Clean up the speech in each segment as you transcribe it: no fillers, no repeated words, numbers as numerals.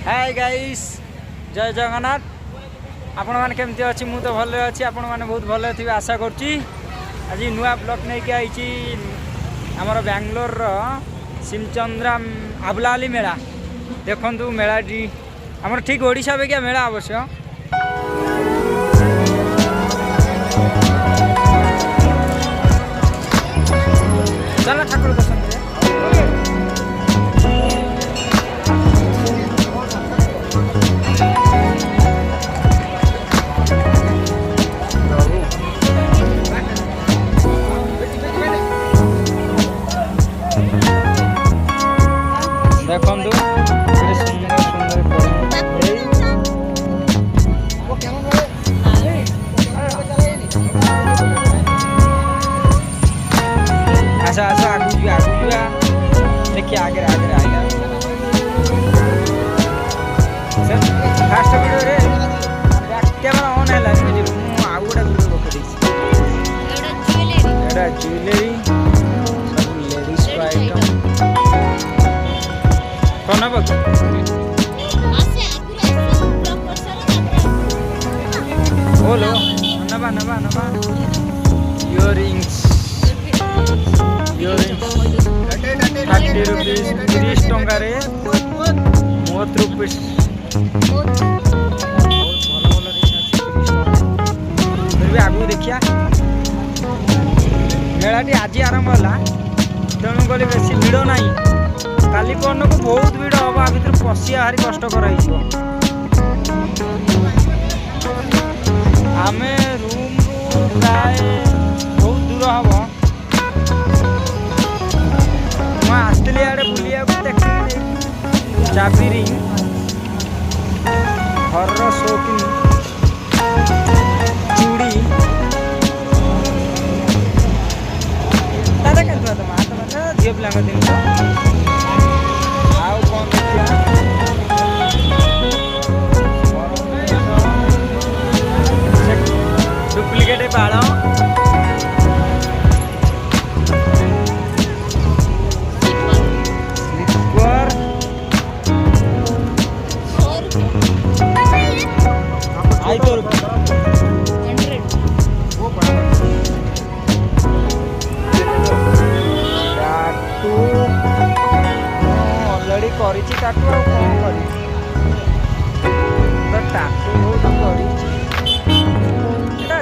Hi guys जय जगन्नाथ आपण मैंने केमती अच्छी मु तो भले अच्छी आपण मैंने बहुत भले थी आशा करुँची आज नुआ ब्लॉक नहीं कि आई आमर बेंगलोर सिमचंद्रा आबलाली मेला देखु मेला आमर ठीक ओडिशा बेगिया मेला अवश्य चल ठाकुर दर्शन देखु सुंदर अच्छा अच्छा आगू जुआ देखिए आगे आगे आएगा फास्ट वीडियो रे कैमरा ऑन है वीडियो आउ गोटे वीडियो रखी ज्वेलरी सब लेडीज आइटम कौन है बोलो नबा नबा नबा इयरिंग्स 30 रुपीज 30 टंका रे 30 रुपीज आगू देखिया मेलाटी आज आरंभ है तेणु कल बेसी भिड़ ना काली पहन को बहुत भिड़ हम आ भर पशिया भारी कष्टकर आम रूम प्राय बहुत दूर हम आसली आड़े बुलिया देखी चाबिरी घर शौकीन चूड़ी दादा क्या तुम झील पिला जिनस आउ कौन डुप्लिकेट बाल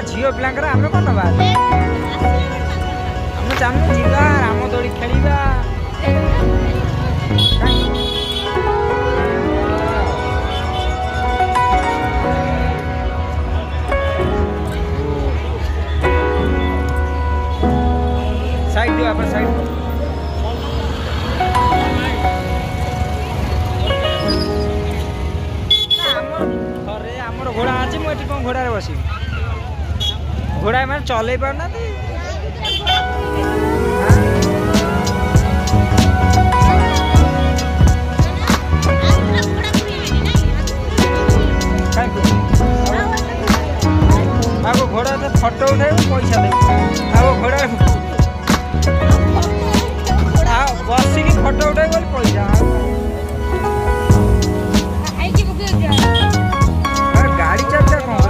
झील पिलांकर आम कौन नवा आम चाहूँ जीवा राम दोड़ी खेलवा साइड दियो आप साइड घरे आमर घोड़ा अच्छे मुझे कौन घोड़े बस घोड़ा मैंने चल पारना घोड़ा तो फटो उठे पैसा दे घोड़ा बसिक फटो उठे पैसा गाड़ी चार्जा कौन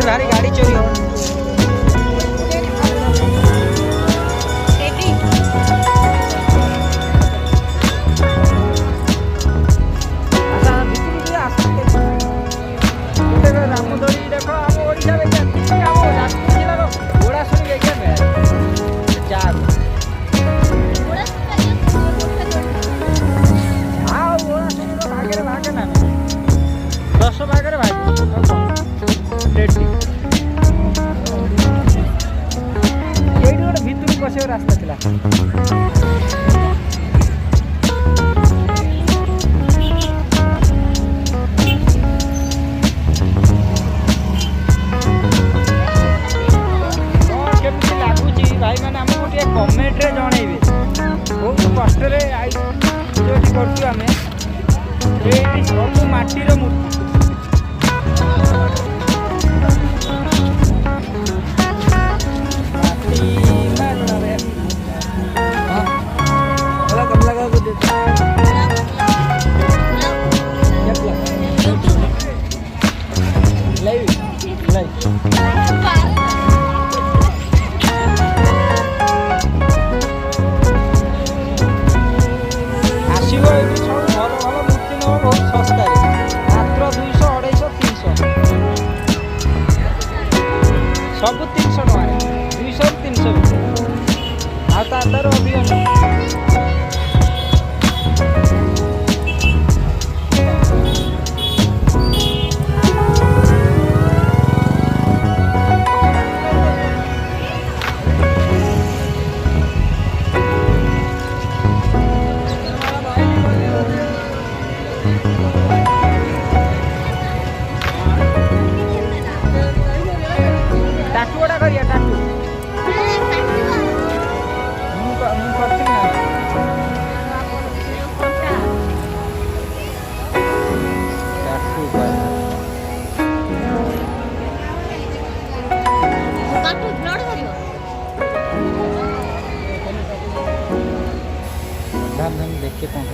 भारी गाड़ी चोरी हो रामदोड़ी देख आम ओडिशा जिलार घोड़ा शुणी देखिए भागे भागे ना 10 भागे भागे ये गोटे भितर बस रास्ता था भाई मैंने आमको गोटे कमेंट रे जनइबे बहुत कष्ट आई जो करें सब माटीर मूर्ति ଆସିବ ଏଠି ସବୁ ଭଲ ଭଲ ମୂର୍ତ୍ତି ନେବ ବହୁତ ଶସ୍ତାରେ ମାତ୍ର 200 250 300 ସବୁ 300 ଟଙ୍କାରେ 200 300 ଭିତରେ ଆଉ ତାର ଅଧିକ ନୁହେଁ। ଟାଟୁ ଗୁଡ଼ା କରିବା ଟାଟୁ ମୁଁ କରିଥିଲି ନା ଟାଟୁ ଦେଖେ କ'ଣ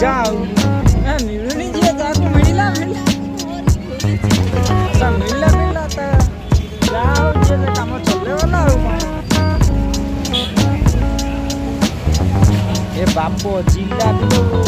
ଯାଉ ମିଳୁନି ଯିଏ ଯାହାକୁ ମିଳିଲା ମିଳିଲା ତା ଯାହା ହଉ ଯିଏ କାମ ଚଲେଇଗଲା ଆଉ କ'ଣ ଏ ବାପ ଜିଲାପି